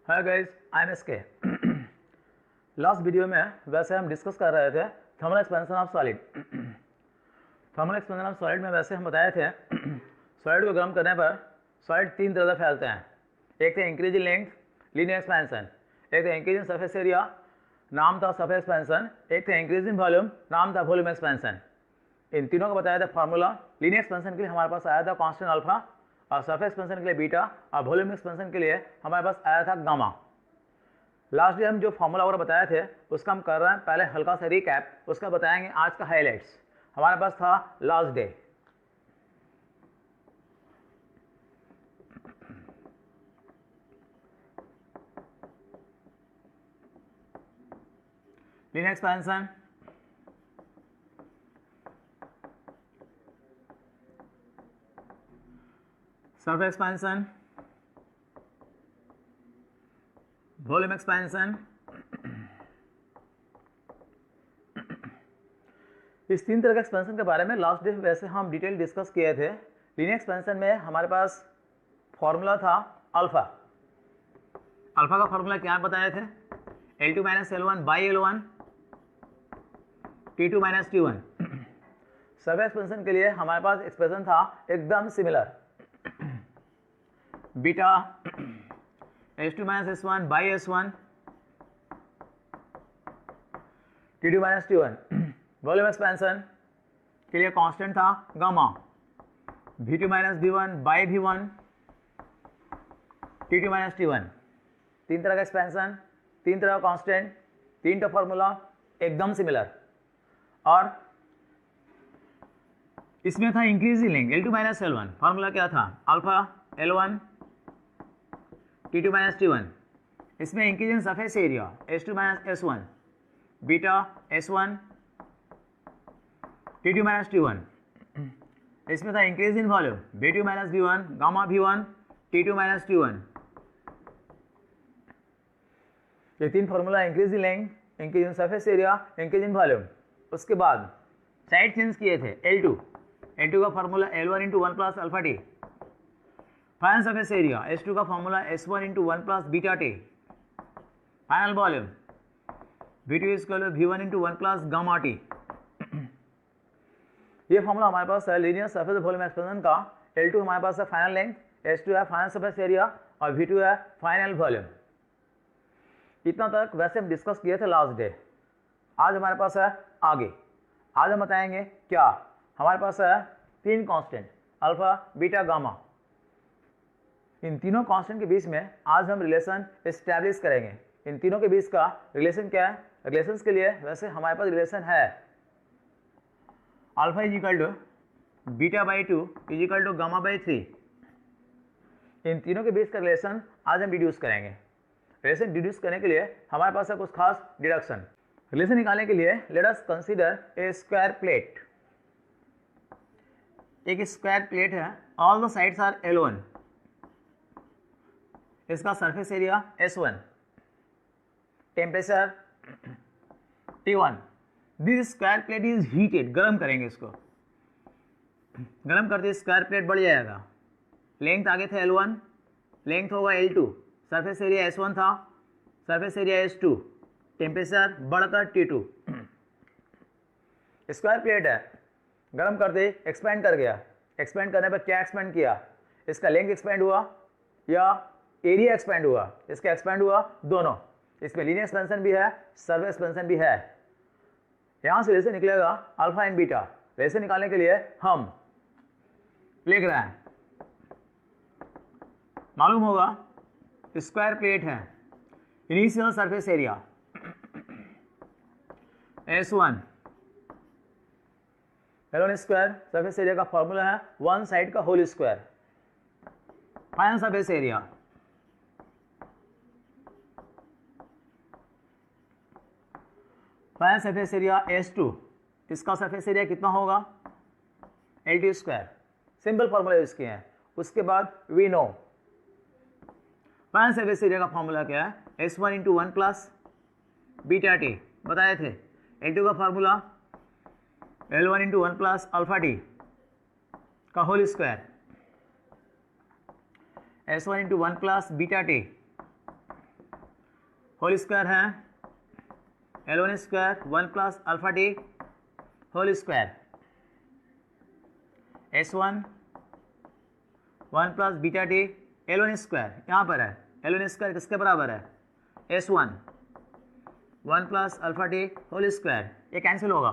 Hi guys, I am SK. Last video में वैसे हम डिस्कस कर रहे थे thermal expansion of solid. Thermal expansion of solid में वैसे हम बताए थे सॉलिड को गर्म करने पर सॉलिड तीन तरह से फैलते हैं। एक थे increase in length, linear expansion. एक थे इंक्रीज इन सरफेस एरिया, नाम था सरफेस एक्सपेंशन। एक थे इंक्रीज इन वॉल्यूम, नाम था वॉल्यूम एक्सपेंशन। इन तीनों को बताया था फार्मूला। लीनियर एक्सपेंशन के लिए हमारे पास आया था कांस्टेंट अल्फा, और सरफेस एक्सपेंशन के लिए बीटा, और वॉल्यूम एक्सपेंशन के लिए हमारे पास आया था गामा। लास्ट डे हम जो फार्मूला वगैरह बताए थे उसका हम कर रहे हैं पहले हल्का सा रिकैप, उसका बताएंगे आज का हाईलाइट्स। हमारे पास था last day linear expansion, surface expansion, volume expansion. इस तीन तरह के एक्सपेंशन के बारे में लास्ट डे वैसे हम डिटेल डिस्कस किए थे। लीनियर एक्सपेंशन में हमारे पास फॉर्मूला था अल्फा। अल्फा का फॉर्मूला क्या बताए थे? L2 minus L1 by L1 T2 minus T1। Surface expansion के लिए हमारे पास एक्सप्रेशन था एकदम similar, beta H2 minus S1 by S1 T2 minus T1। Volume expansion के लिए कांस्टेंट था gamma, V2 minus V1 by V1 T2 minus T1। तीन तरह का एक्सपेंशन, तीन तरह का कांस्टेंट, तीन का फॉर्मूला एकदम सिमिलर। और इसमें था increase in length L2 minus L1। Formula क्या था? Alpha L1 T2 minus T1। इसमें increase in surface area H2 minus S1 beta S1 T2 minus T1। इसमें था increase in volume V2 minus V1 gamma V1 T2 minus T1। ये तीन formula increase in length, increase in surface area, increase in volume. उसके बाद side change किए थे L2 का formula L1 into 1 plus alpha T. Final surface area S2 का formula S1 into 1 plus beta T. Final volume V2 equal V1 into 1 plus gamma t. ये formula हमारे पास है लीनियर सरफेस वॉल्यूम एक्सपेंशन का। L2 हमारे पास है final length, S2 है फाइनल सरफेस एरिया, और V2 है फाइनल वॉल्यूम। इतना तक वैसे हम डिस्कस किए थे लास्ट डे। आज हमारे पास है आगे। आज हम बताएंगे क्या हमारे पास है तीन कांस्टेंट अल्फा बीटा गामा। इन तीनों कांस्टेंट के बीच में आज हम रिलेशन एस्टैब्लिश करेंगे। इन तीनों के बीच का रिलेशन क्या है? रिलेशंस के लिए वैसे हमारे पास रिलेशन है alpha is equal to beta by 2 is equal to gamma by 3। इन तीनों के बीच का रिलेशन आज हम डिड्यूस करेंगे। रिलेशन डिड्यूस करने के लिए हमारे पास है कुछ खास डिडक्शन। रिलेशन निकालने के लिए let us consider a square plate. एक स्क्वायर प्लेट है, all the sides are L1। इसका surface area S1, temperature T1। This square plate is heated. गर्म करेंगे इसको, गर्म करते स्क्वायर प्लेट बढ़ जाएगा। लेंथ आगे था L1, लेंथ होगा L2, सरफेस एरिया S1 था, सरफेस एरिया S2, टेम्परेचर बढ़कर T2। स्क्वायर प्लेट है, गर्म करते एक्सपेंड कर गया। एक्सपेंड करने पर क्या एक्सपेंड किया? इसका लेंथ एक्सपेंड हुआ या एरिया एक्सपेंड हुआ? इसका एक्सपेंड हुआ दोनों। इसमें लीनियर एक्सपेंशन भी है, सरफेस एक्सपेंशन भी है। यहां से रिलेशन निकलेगा अल्फा एंड बीटा। रिलेशन निकालने के लिए हम लिख रहे हैं, मालूम होगा स्क्वायर प्लेट है, initial surface area S1 L1 square. Surface area का फॉर्मूला है वन साइड का whole square. Final surface area final surface area S2। इसका सरफेस एरिया कितना होगा? L2 square. Simple formula use किए हैं। उसके बाद we know final surface area का फॉर्मूला क्या है? S1 into 1 plus beta T बताए थे। L2 का formula L1 into 1 plus alpha t का whole square. S1 into 1 plus beta t whole square है L1 square 1 plus alpha T whole square S1 1 plus beta t L1 square यहाँ पर है L1 square किसके बराबर है S1 1 plus alpha T whole square, ये cancel होगा,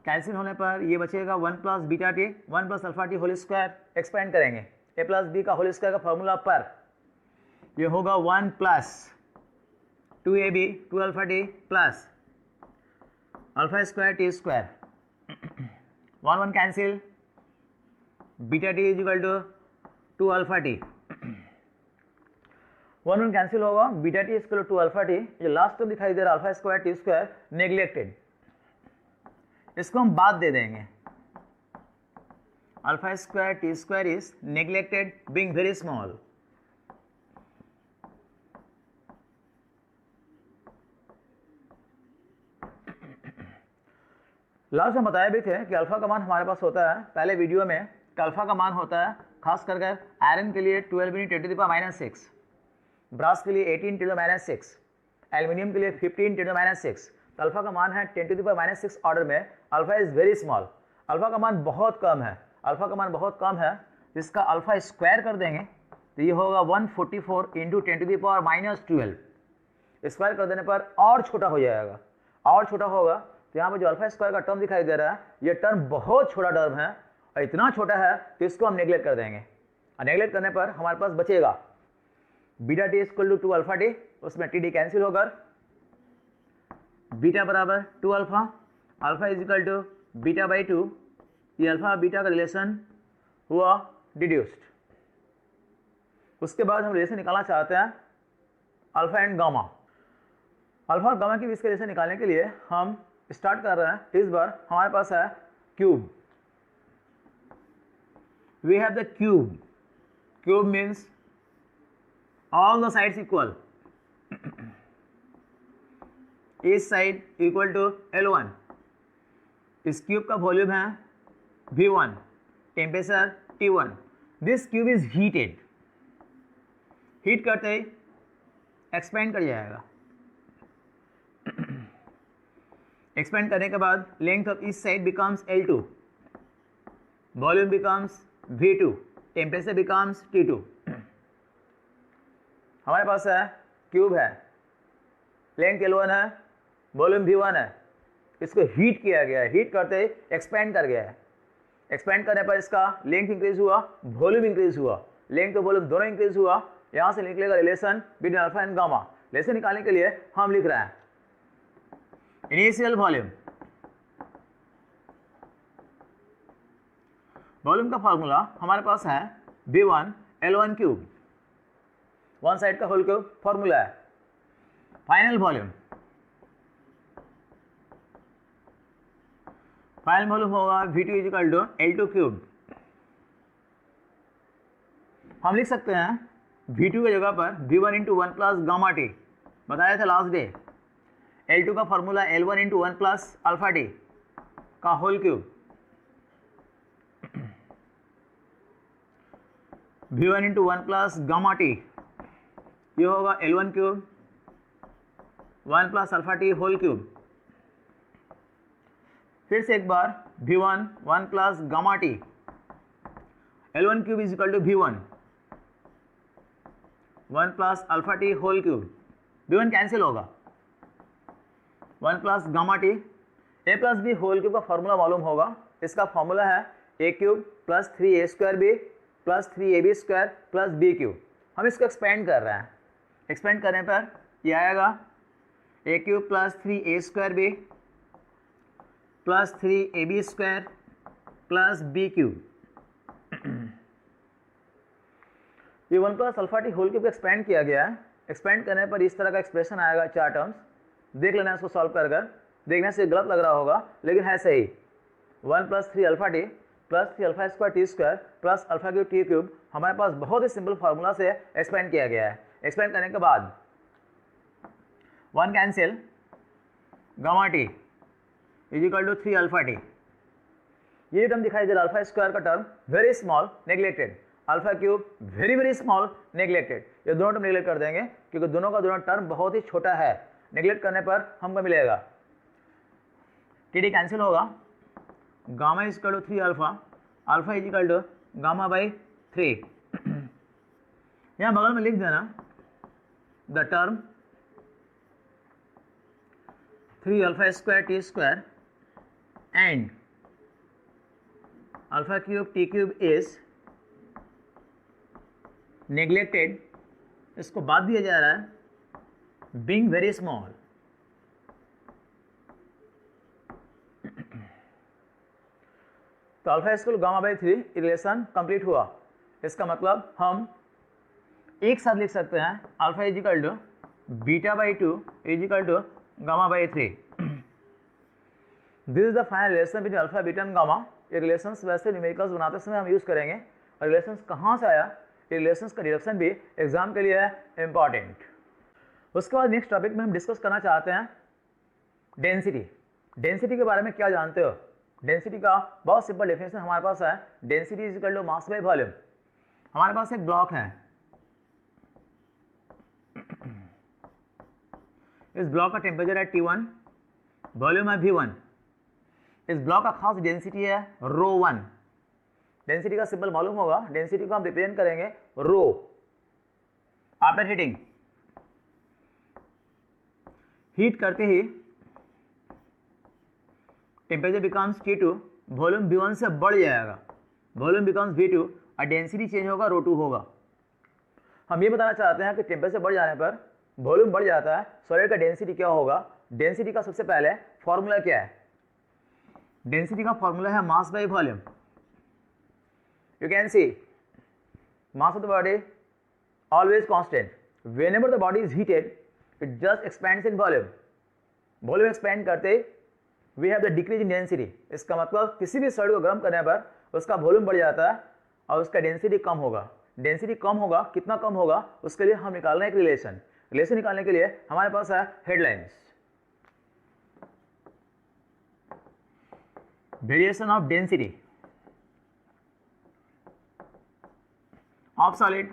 cancel होने पर ये बचेगा 1 plus beta T 1 plus alpha T whole square. Expand करेंगे a प्लस बी का होल स्क्वायर का फॉर्मूला पर ये होगा 1 plus 2ab 2 alpha T plus alpha square T square 1 1 cancel, beta T is equal to 2 alpha T 1 1 cancel होगा, beta T equal to 2 alpha T. जो last term दिखाई दे रहा alpha square T square neglected, इसको हम बाद दे देंगे। Alpha square T square is neglected being very small. Last में बताया भी थे कि अल्फा का मान हमारे पास होता है पहले वीडियो में कि अल्फा का मान होता है खास करके आयरन के लिए 12 × 10⁻⁶, ब्रास के लिए 18 × 10⁻⁶, एल्यूमिनियम के लिए 15 × 10⁻⁶। तो अल्फा का मान है 10⁻⁶ ऑर्डर में। Alpha is very small, alpha का मान बहुत कम है, अल्फा का मान बहुत कम है, जिसका अल्फा स्क्वायर कर देंगे तो ये होगा 144 × 10⁻⁻12। स्क्वायर कर देने पर और छोटा हो जाएगा, और छोटा होगा तो यहाँ पर जो अल्फा स्क्वायर का टर्म दिखाई दे रहा है ये टर्म बहुत छोटा टर्म है और इतना छोटा है तो इसको हम नेग्लेक्ट कर देंगे। और नेग्लेक्ट करने पर हमारे पास बचेगा beta T equal to 2 alpha T, उसमें टी डी कैंसिल होकर बीटा बराबर 2 alpha, alpha is equal to beta by 2। ये अल्फा बीटा का रिलेशन हुआ डिड्यूस्ड। उसके बाद हम रिलेशन निकालना चाहते हैं अल्फा एंड गामा। अल्फा और गामा के बीच के रिलेशन निकालने के लिए हम स्टार्ट कर रहे हैं। इस बार हमारे पास है cube, we have the cube. Cube means all the sides equal, each side equal to L1। इस क्यूब का वॉल्यूम है V1, temperature T1। This cube is heated, heat करते ही एक्सपेंड कर जाएगा। एक्सपेंड करने के बाद length of each side becomes L2, volume becomes V2, temperature becomes T2। हमारे पास है क्यूब है, लेंथ L1 है, वॉल्यूम V1 है, इसको हीट किया गया है, हीट करते ही एक्सपेंड कर गया है। एक्सपेंड करने पर इसका लेंथ इंक्रीज हुआ, वॉल्यूम इंक्रीज हुआ, लेंथ और वॉल्यूम दोनों इंक्रीज हुआ। यहाँ से निकलेगा relation between alpha and gamma. Relation निकालने के लिए हम लिख रहे हैं इनिशियल वॉल्यूम, वॉल्यूम का फॉर्मूला हमारे पास है V1 L1 cube, one side का होल क्यूब फॉर्मूला है। फाइनल वॉल्यूम, फाइनल वॉल्यूम होगा V2 is equal to L2 cube. हम लिख सकते हैं V2 की जगह पर V1 × 1 प्लस गामा टी, बताया था लास्ट डे। L2 का formula L1 × 1 plus alpha t का whole cube, V1 × 1 plus gamma t, ये होगा L1 cube 1 plus alpha T whole cube. फिर से एक बार V1 1 plus gamma t, L1 cube is equal to V1 1 plus alpha T whole cube. V1 cancel होगा, 1 plus gamma t, a plus b whole cube का formula मालूम होगा। इसका formula है a cube plus 3a square b plus 3ab square plus b cube. हम इसको expand कर रहे हैं, एक्सपेंड करने पर ये आएगा a cube plus 3a square b plus 3ab square plus b cube. ये 1 plus alpha T whole cube expand किया गया है। एक्सपेंड करने पर इस तरह का एक्सप्रेशन आएगा, चार टर्म्स। देख लेना इसको सॉल्व कर कर, देखने से गलत लग रहा होगा लेकिन है सही। 1 plus 3 alpha T plus 3 alpha square T square plus alpha cube T cube हमारे पास बहुत ही सिंपल फार्मूला से एक्सपेंड किया गया है। एक्सपेंड करने के बाद 1 cancel, gamma T is equal to 3 alpha T. ये टर्म दिखाई दे रहा अल्फा स्क्वायर का term very small neglected. Alpha cube very very small neglected, ये दोनों टर्म नेग्लेक्ट कर देंगे क्योंकि दोनों का दोनों टर्म बहुत ही छोटा है। नेग्लेक्ट करने पर हमको मिलेगा टी डी कैंसिल होगा, gamma is equal to 3 alpha, alpha is equal to gamma by 3। यहाँ बगल में लिख देना the term 3 alpha square T square and alpha cube T cube is neglected, इसको बाद दिया जा रहा है बीइंग वेरी स्मॉल। तो alpha square gamma by 3 relation complete हुआ। इसका मतलब हम एक साथ लिख सकते हैं alpha is equal to beta by 2 is equal to gamma by 3। This is the final relation between alpha beta and gamma. ये रिलेशंस वैसे न्यूमेरिकल्स बनाते समय हम यूज़ करेंगे, और रिलेशंस कहाँ से आया, ये रिलेशंस का डिडक्शन भी एग्जाम के लिए है इंपॉर्टेंट। उसके बाद नेक्स्ट टॉपिक में हम डिस्कस करना चाहते हैं डेंसिटी। डेंसिटी के बारे में क्या जानते हो? डेंसिटी का बहुत सिंपल डेफिनेशन हमारे पास है, density is equal to mass by volume. हमारे पास एक ब्लॉक है, इस ब्लॉक का टेम्परेचर है T1, वॉल्यूम है V1। इस ब्लॉक का खास डेंसिटी है ρ1। डेंसिटी का सिंबल मालूम होगा, डेंसिटी को हम रिप्रेजेंट करेंगे रो। आफ्टर हीटिंग, हीट करते ही temperature becomes T2, volume V1 से बढ़ जाएगा, वॉल्यूम बिकम्स V2 और डेंसिटी चेंज होगा, ρ2 होगा। हम ये बताना चाहते हैं कि टेम्परेचर बढ़ जाने पर वॉल्यूम बढ़ जाता है, सॉलिड का डेंसिटी क्या होगा। डेंसिटी का सबसे पहले फॉर्मूला क्या है? डेंसिटी का फॉर्मूला है मास by volume. You can see mass of the body always constant. Whenever the body is heated, it just expands in volume. Volume expand करते we have the decrease in density. इसका मतलब किसी भी solid को गर्म करने पर उसका वॉल्यूम बढ़ जाता है और उसका डेंसिटी कम होगा। डेंसिटी कम होगा, कितना कम होगा, उसके लिए हम निकालना है एक रिलेशन। रिलेशन निकालने के लिए हमारे पास है headlines. Variation of density of solid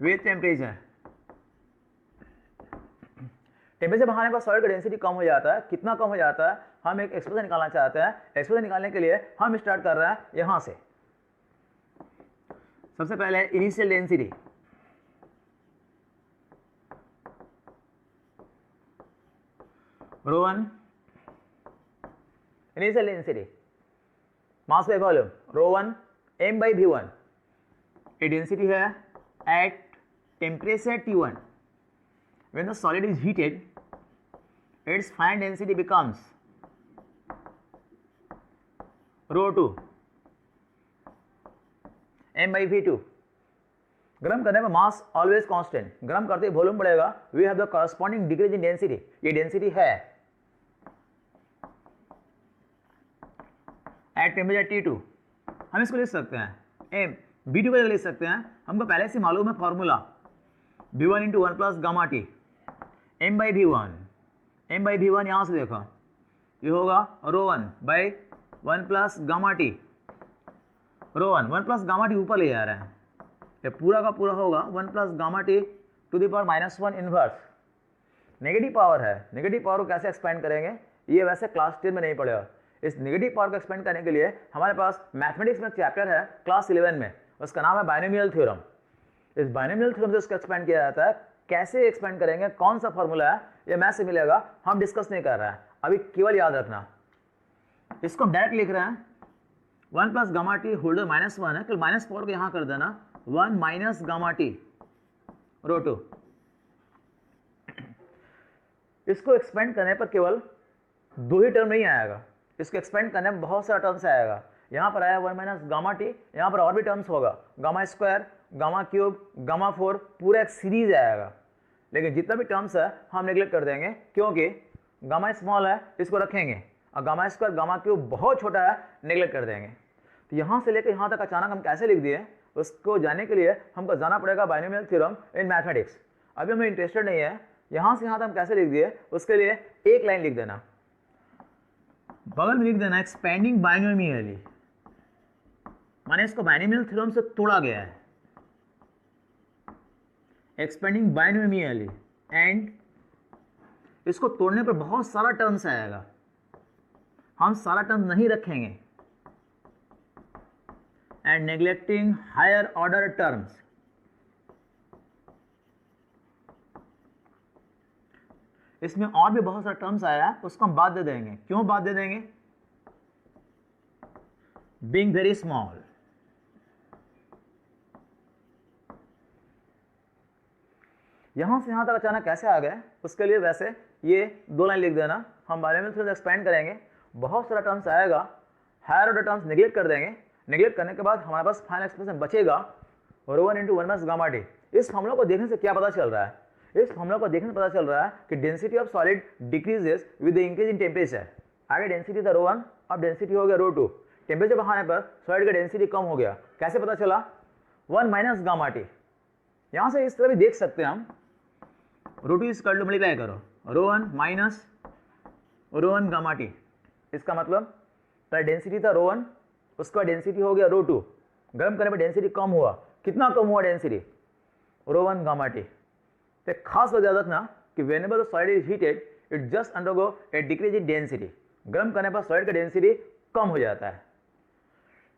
with temperature। Temperature बढ़ाने पर सॉलिड का डेंसिटी कम हो जाता है, कितना कम हो जाता है, हम एक एक्सप्रेशन निकालना चाहते हैं। एक्सप्रेशन निकालने के लिए हम स्टार्ट कर रहे हैं यहां से। सबसे पहले initial density, ρ1 initial density, mass by volume ρ1 m by v1। ये डेंसिटी है at temperature T1। when the solid is heated, its final density becomes ρ2 m by v2। गर्म करने में मास ऑलवेज कांस्टेंट, गर्म करते ही वॉल्यूम बढ़ेगा, we have the corresponding decrease in density. ये डेंसिटी है एट टेम्परेचर T2। हम इसको लिख सकते हैं m, V2 को लिख सकते हैं, हमको पहले से मालूम है formula V1 into 1 plus gamma t m by V1। m by V1 यहाँ से देखो, ये होगा ρ1 by 1 plus gamma t. ρ1 1 plus gamma t ऊपर ले जा रहे हैं, ये पूरा का पूरा होगा 1 plus gamma T to the power -1 inverse. Negative power है, नेगेटिव पावर को कैसे एक्सपेंड करेंगे ये वैसे क्लास 10 में नहीं पढ़ेगा। इस नेगेटिव पावर को एक्सपेंड करने के लिए हमारे पास मैथमेटिक्स में चैप्टर है क्लास 11 में, उसका नाम है बाइनोमियल थ्योरम। इस बाइनोमियल थ्योरम से उसको एक्सपेंड किया जाता है। कैसे एक्सपेंड करेंगे, कौन सा फॉर्मूला है, ये मैथ से मिलेगा, हम डिस्कस नहीं कर रहे हैं अभी, केवल याद रखना। इसको हम डायरेक्ट लिख रहे हैं 1 प्लस गामा टी होल्डर -1 है, तो माइनस पावर को यहाँ कर देना 1 माइनस गामा टी ρ2। इसको एक्सपेंड करने पर केवल दो ही टर्म नहीं आएगा, इसको एक्सपेंड करने में बहुत सारा टर्म्स आएगा। यहाँ पर आया 1 माइनस गामा टी, यहाँ पर और भी टर्म्स होगा, gamma square, gamma cube, gamma 4, पूरा एक सीरीज आएगा। लेकिन जितना भी टर्म्स है हम नेग्लेक्ट कर देंगे, क्योंकि गामा स्मॉल है, इसको रखेंगे, और गामा स्क्वायर, गामा क्यूब बहुत छोटा है, नेग्लेक्ट कर देंगे। तो यहाँ से लेकर यहाँ तक अचानक हम कैसे लिख दिए, उसको जानने के लिए हमको जाना पड़ेगा बाइनोमियल थ्योरम इन मैथमेटिक्स। अभी हमें इंटरेस्टेड नहीं है, यहाँ से यहाँ तक हम कैसे लिख दिए, उसके लिए एक लाइन लिख देना, बगल में लिख देना एक्सपेंडिंग बाइनोमियली। माने इसको बाइनोमियल थ्योरम से तोड़ा गया है, एक्सपेंडिंग बाइनोमियली, एंड इसको तोड़ने पर बहुत सारा टर्म्स आएगा, हम सारा टर्म नहीं रखेंगे, and neglecting higher order terms, इसमें और भी बहुत सारा टर्म्स आया है, उसको हम बाद दे देंगे। क्यों बाद दे देंगे? Being very small. यहां से यहां तक अचानक कैसे आ गए, उसके लिए वैसे ये 2 लाइन लिख देना, हम बारे में थोड़ा एक्सपेंड करेंगे, बहुत सारा टर्म्स आएगा, हायर ऑर्डर टर्म्स नेग्लेक्ट कर देंगे, नेग्लेक्ट करने के बाद हमारे पास फाइनल एक्सप्रेशन बचेगा रो 1 इंटू 1 माइनस गामा टी। इस फॉर्मूला को देखने से क्या पता चल रहा है? इस फॉर्मूला को देखने से पता चल रहा है कि density of solid decreases with the increase in temperature. आगे डेंसिटी था रो 1, अब डेंसिटी हो गया रो 2, टेम्परेचर बढ़ाने पर सॉलिड का डेंसिटी कम हो गया। कैसे पता चला? 1 माइनस गामा टी। यहाँ से इस तरह भी देख सकते हैं हम, रो 2 इक्वल टू मल्टीप्लाई करो रो 1 माइनस रो 1 गामा टी। इसका मतलब डेंसिटी था रो 1, उसका डेंसिटी हो गया रो 2, गर्म करने पर डेंसिटी कम हुआ। कितना कम हुआ डेंसिटी? रो 1 गामा टी। तो खास बात याद रखना कि whenever the solid is heated it just undergo A decrease in density. गर्म करने पर सॉलिड का डेंसिटी कम हो जाता है।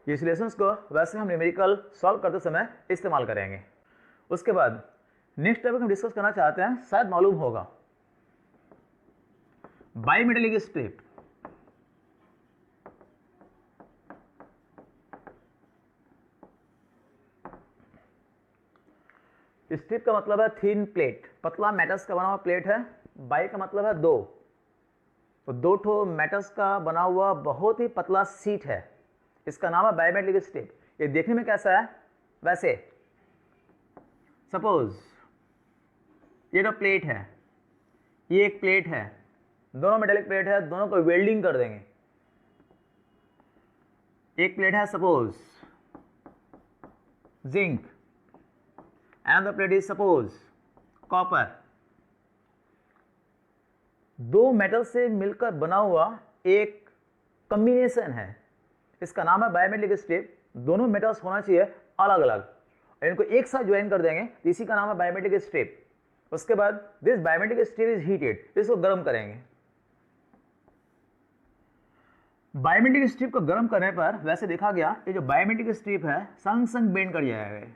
इस रिलेशंस को वैसे हम न्यूमेरिकल सॉल्व करते समय इस्तेमाल करेंगे। उसके बाद नेक्स्ट टॉपिक हम डिस्कस करना चाहते हैं, शायद मालूम होगा, बाइमेटेलिक स्ट्रिप। स्ट्रिप का मतलब है थिन प्लेट, पतला मेटल्स का बना हुआ प्लेट है। बाई का मतलब है 2, तो 2 ठो मेटल्स का बना हुआ बहुत ही पतला शीट है, इसका नाम है बाइमेटेलिक स्ट्रिप। ये देखने में कैसा है? वैसे सपोज ये जो प्लेट है, ये एक प्लेट है, दोनों मेटेलिक प्लेट है, दोनों को वेल्डिंग कर देंगे। एक प्लेट है suppose zinc, another plate is suppose copper। 2 metal से मिलकर बना हुआ एक कॉम्बिनेशन है, इसका नाम है बाइमेटेलिक स्ट्रिप। दोनों मेटल्स होना चाहिए अलग अलग, इनको एक साथ ज्वाइन कर देंगे, इसी का नाम है बाइमेटेलिक स्ट्रिप। उसके बाद दिस बाइमेटेलिक स्ट्रिप इज हीटेड, इसको गर्म करेंगे। बाइमेटेलिक स्ट्रिप को गर्म करने पर वैसे देखा गया ये जो बाइमेटेलिक स्ट्रिप है संग संग बेंड कर जाएगा।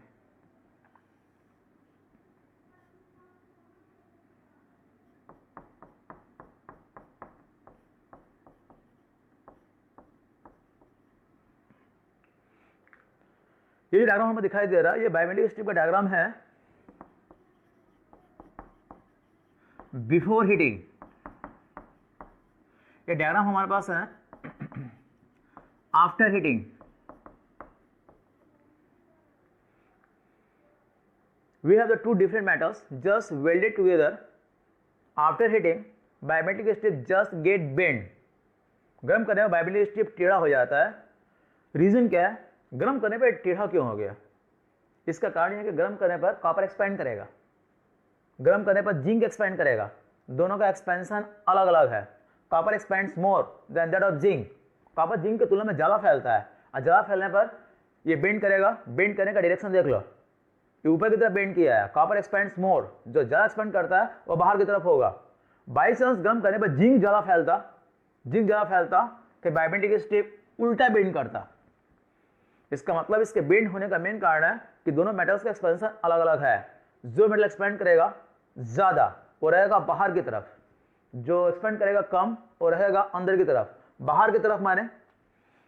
ये डायग्राम हमें दिखाई दे रहा है, ये बाइमेटेलिक स्ट्रिप का डायग्राम है बिफोर हीटिंग। ये डायग्राम हमारे पास है after heating. We have the 2 different metals just welded together. After heating, bimetallic strip just get bent. गर्म करने में बाइमेटेलिक स्ट्रिप टेढ़ा हो जाता है। रीजन क्या है? गर्म करने पर टेढ़ा क्यों हो गया? इसका कारण है कि गर्म करने पर कॉपर एक्सपेंड करेगा, गर्म करने पर जिंक एक्सपेंड करेगा, दोनों का एक्सपेंशन अलग अलग है। Copper expends more than that of zinc, copper zinc की तुलना में ज़्यादा फैलता है, और ज़्यादा फैलने पर ये बेंड करेगा। बेंड करने का डायरेक्शन देख लो, ये ऊपर की तरफ बेंड किया है। कॉपर एक्सपेंड्स मोर, जो ज़्यादा एक्सपेंड करता है वो बाहर की तरफ होगा। बाई चांस गर्म करने पर जिंक ज़्यादा फैलता फिर बाइमेटेलिक स्ट्रिप उल्टा बेंड करता। इसका मतलब इसके बेंड होने का मेन कारण है कि दोनों मेटल्स का एक्सपेंशन अलग अलग है। जो मेटल एक्सपेंड करेगा ज़्यादा वो रहेगा बाहर की तरफ, जो एक्सपेंड करेगा कम वो रहेगा अंदर की तरफ। बाहर की तरफ माने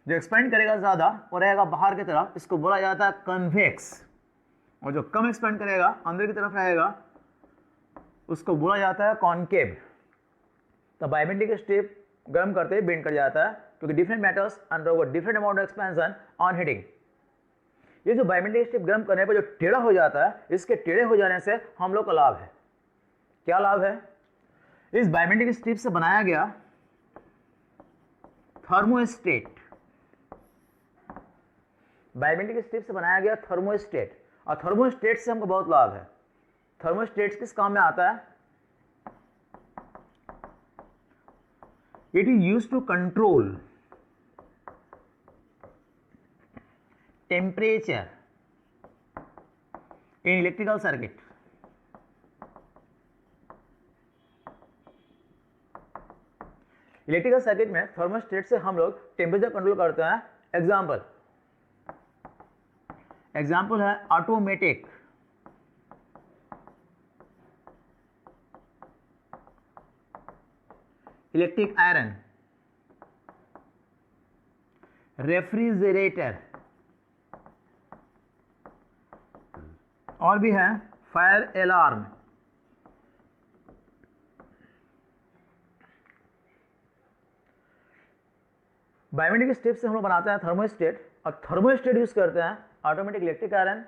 जो एक्सपेंड करेगा ज़्यादा वो रहेगा बाहर की तरफ, इसको बोला जाता है कन्वेक्स। और जो कम एक्सपेंड करेगा अंदर की तरफ रहेगा उसको बोला जाता है कॉनकेव। तो बाइमेटेलिक स्ट्रिप गर्म करते ही बेंड कर जाता है क्योंकि different metals undergo different amount of expansion on heating. ये जो बाइमेटेलिक स्ट्रिप गर्म करने पर जो टेढ़ा हो जाता है, इसके टेढ़े हो जाने से हम लोग का लाभ है। क्या लाभ है? इस बाइमेटेलिक स्ट्रिप से बनाया गया थर्मोस्टेट, बाइमेटेलिक स्ट्रिप से बनाया गया थर्मोस्टेट, और थर्मोस्टेट से हमको बहुत लाभ है। थर्मोस्टेट किस काम में आता है? It is used to control temperature in electrical circuit. Electrical circuit में थर्मोस्टेट से हम लोग टेम्परेचर कंट्रोल करते हैं। एग्जाम्पल है ऑटोमेटिक इलेक्ट्रिक आयरन, रेफ्रिजरेटर, और भी है फायर अलार्म। बायोमेट्रिक स्टेप से हम लोग बनाते हैं थर्मोस्टेट, और थर्मोस्टेट यूज करते हैं automatic electric iron,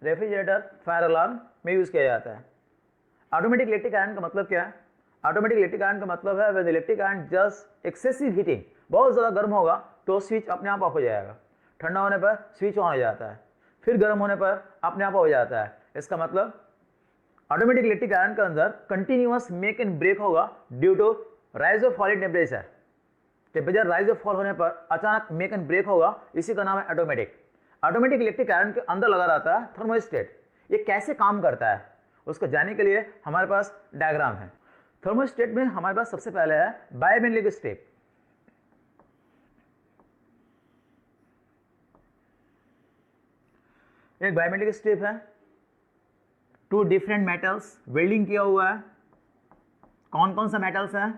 refrigerator, fire alarm में यूज किया जाता है। ऑटोमेटिक इलेक्ट्रिक आयरन का मतलब क्या है? ऑटोमेटिक इलेक्ट्रिक आयरन का मतलब है when electric iron just excessive heating, बहुत ज़्यादा गर्म होगा तो स्विच अपने आप ऑफ हो जाएगा, ठंडा होने पर स्विच ऑन हो जाता है, फिर गर्म होने पर अपने आप हो जाता है। इसका मतलब ऑटोमेटिक इलेक्ट्रिक आयरन के अंदर कंटिन्यूअस मेक एंड ब्रेक होगा due to rise of fall in temperature. Temperature rise of fall होने पर अचानक मेक एंड ब्रेक होगा, इसी का नाम है ऑटोमेटिक। ऑटोमेटिक इलेक्ट्रिक आयरन के अंदर लगा रहता है थर्मोस्टेट। ये कैसे काम करता है उसको जानने के लिए हमारे पास डायग्राम है। थर्मोस्टेट में हमारे पास सबसे पहले है बायोमेट्रिक स्टेप। एक बायोमेट्रिक स्टेप है, टू डिफरेंट मेटल्स वेल्डिंग किया हुआ है। कौन कौन सा मेटल्स है?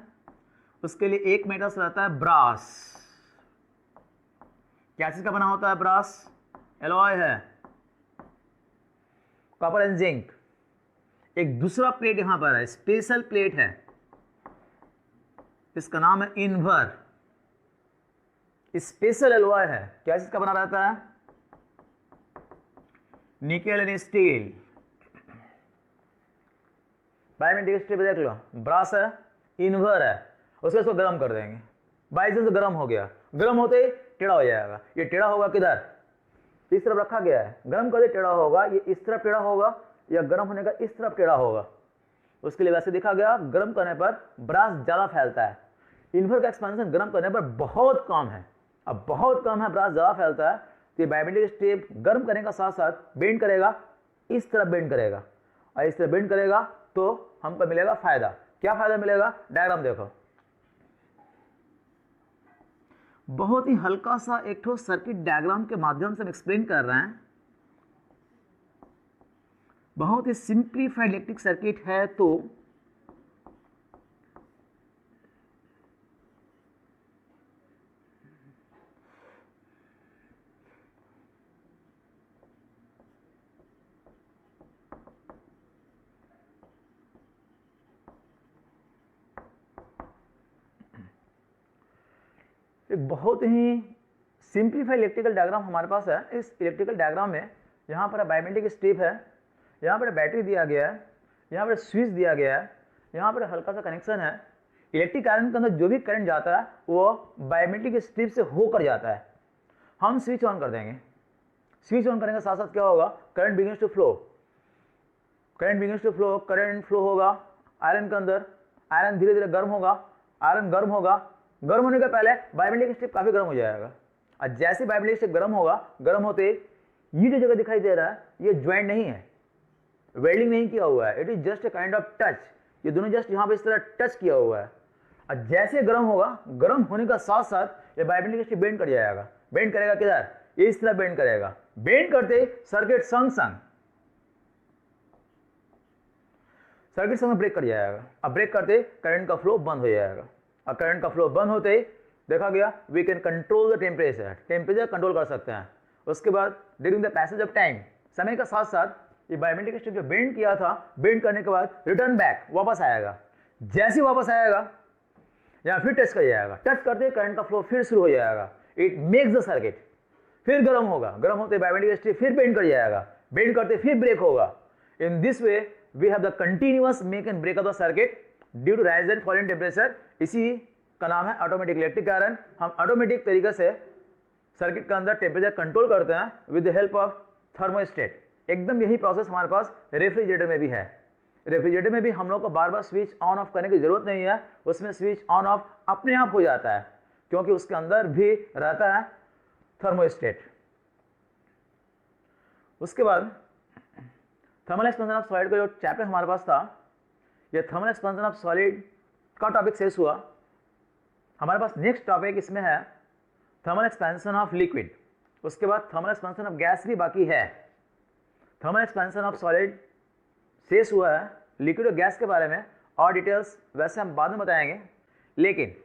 उसके लिए एक मेटल्स रहता है ब्रास। क्या चीज का बना होता है ब्रास? एलॉय है, कॉपर एंड जिंक। एक दूसरा प्लेट यहां पर है, स्पेशल प्लेट है, इसका नाम है इनवर। स्पेशल एलॉय है, क्या चीज का बना रहता है? Nickel and steel. Biometric step देख लो, ब्रास है, इनवर है, उसको गर्म कर देंगे। बाई चांस गर्म हो गया, गर्म होते ही टेढ़ा हो जाएगा। ये टेढ़ा होगा किधर? इस तरफ रखा गया है, गर्म कर दे टेढ़ा होगा। ये इस तरफ टेढ़ा होगा या गर्म होने का इस तरफ टेढ़ा होगा। उसके लिए वैसे देखा गया, गर्म करने पर ब्रास ज्यादा फैलता है। इनवर का एक्सपेंशन गर्म करने पर बहुत कम है। अब बहुत कम है, ब्रास ज्यादा फैलता है, तो ये बायोमेट्रिक स्टेप गर्म करने का साथ साथ बेंड करेगा, इस तरफ बेंड करेगा, और इस तरफ बेंड करेगा तो हमको मिलेगा फायदा। क्या फायदा मिलेगा? डायग्राम देखो। बहुत ही हल्का सा एक ठो सर्किट डायग्राम के माध्यम से हम एक्सप्लेन कर रहे हैं। बहुत ही सिंप्लीफाइड इलेक्ट्रिक सर्किट है, तो एक बहुत ही सिंप्लीफाइड इलेक्ट्रिकल डायग्राम हमारे पास है। इस इलेक्ट्रिकल डायग्राम में यहाँ पर बायोमेट्रिक स्टेप है, यहाँ पर बैटरी दिया गया है, यहाँ पर स्विच दिया गया है, यहाँ पर हल्का सा कनेक्शन है। इलेक्ट्रिक आयरन के अंदर जो भी करंट जाता है वो बायोमेट्रिक स्टेप से होकर जाता है। हम स्विच ऑन कर देंगे, स्विच ऑन करने के साथ साथ क्या होगा? Current begins to flow, current begins to flow, current flow होगा आयरन के अंदर। आयरन धीरे धीरे गर्म होगा, आयरन गर्म होगा, गर्म होने के पहले बायोमेट्रिक स्टेप काफी गर्म हो जाएगा। और जैसे बायोमेट्रिक स्टेप गर्म होगा, गर्म होते ये जो जगह दिखाई दे रहा है ये ज्वाइंट नहीं है, वेल्डिंग नहीं किया हुआ है, it is just a kind of touch. ये दोनों जस्ट यहाँ पे इस तरह टच किया हुआ है। और जैसे गर्म होगा, गर्म होने का साथ साथ ये बायोमेट्रिक स्टेप बेंड कर जाएगा। बेंड करेगा किधर? ये इस तरह बेंड करेगा। बेंड करते सर्किट संग ब्रेक कर जाएगा। अब ब्रेक करते करंट का फ्लो बंद हो जाएगा। और करंट का फ्लो बंद होते ही देखा गया we can control the temperature, temperature control कर सकते हैं। उसके बाद during the passage of time, समय का साथ साथ ये बायोमेट्रिक स्टेप जो बेंड किया था, बेंड करने के बाद रिटर्न बैक वापस आएगा। जैसे वापस आएगा या फिर टच कर जाएगा, टच करते करंट का फ्लो फिर शुरू हो जाएगा। It makes the circuit. फिर गर्म होगा, गर्म होते बायोमेट्रिक स्टेप फिर बेंड कर जाएगा, बेंड करते फिर ब्रेक होगा। In this way we have the continuous make and break of the circuit due to rise and fall in temperature. इसी का नाम है ऑटोमेटिक इलेक्ट्रिक आयरन। हम ऑटोमेटिक तरीके से सर्किट के अंदर टेम्परेचर कंट्रोल करते हैं with the help of thermostat. एकदम यही प्रोसेस हमारे पास रेफ्रिजरेटर में भी है। रेफ्रिजरेटर में भी हम लोग को बार बार स्विच ऑन ऑफ करने की जरूरत नहीं है, उसमें स्विच ऑन ऑफ अपने आप हो जाता है क्योंकि उसके अंदर भी रहता है थर्मोस्टेट। उसके बाद थर्मल एक्सपेंशन ऑफ सॉलिड का जो चैप्टर हमारे पास था, ये थर्मल एक्सपेंशन ऑफ सॉलिड का टॉपिक शेष हुआ। हमारे पास नेक्स्ट टॉपिक इसमें है थर्मल एक्सपेंशन ऑफ लिक्विड। उसके बाद थर्मल एक्सपेंशन ऑफ गैस भी बाकी है। थर्मल एक्सपेंशन ऑफ सॉलिड शेष हुआ है, लिक्विड और गैस के बारे में और डिटेल्स वैसे हम बाद में बताएंगे। लेकिन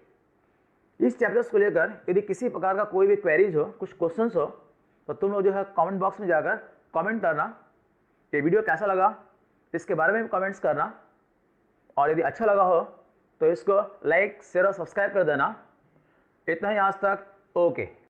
इस चैप्टर्स को लेकर यदि किसी प्रकार का कोई भी क्वेरीज हो, कुछ क्वेश्चंस हो, तो तुम लोग जो है कमेंट बॉक्स में जाकर कमेंट करना। ये वीडियो कैसा लगा इसके बारे में भी कमेंट्स करना, और यदि अच्छा लगा हो तो इसको लाइक शेयर और सब्सक्राइब कर देना। इतना ही आज तक, ओके।